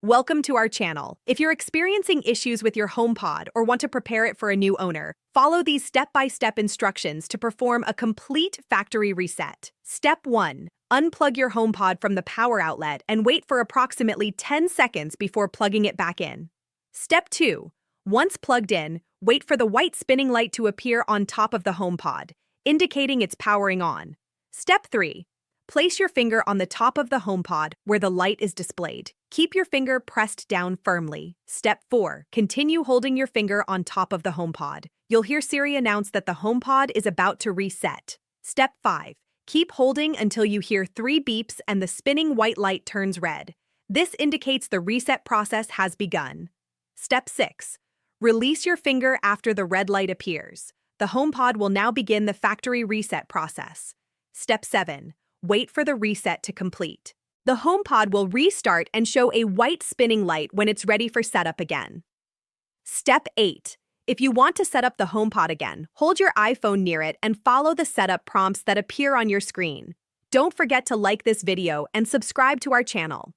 Welcome to our channel. If you're experiencing issues with your HomePod or want to prepare it for a new owner, follow these step-by-step instructions to perform a complete factory reset. Step 1. Unplug your HomePod from the power outlet and wait for approximately 10 seconds before plugging it back in. Step 2. Once plugged in, wait for the white spinning light to appear on top of the HomePod, indicating it's powering on. Step 3. Place your finger on the top of the HomePod where the light is displayed. Keep your finger pressed down firmly. Step 4. Continue holding your finger on top of the HomePod. You'll hear Siri announce that the HomePod is about to reset. Step 5. Keep holding until you hear 3 beeps and the spinning white light turns red. This indicates the reset process has begun. Step 6. Release your finger after the red light appears. The HomePod will now begin the factory reset process. Step 7. Wait for the reset to complete. The HomePod will restart and show a white spinning light when it's ready for setup again. Step 8. If you want to set up the HomePod again, hold your iPhone near it and follow the setup prompts that appear on your screen. Don't forget to like this video and subscribe to our channel.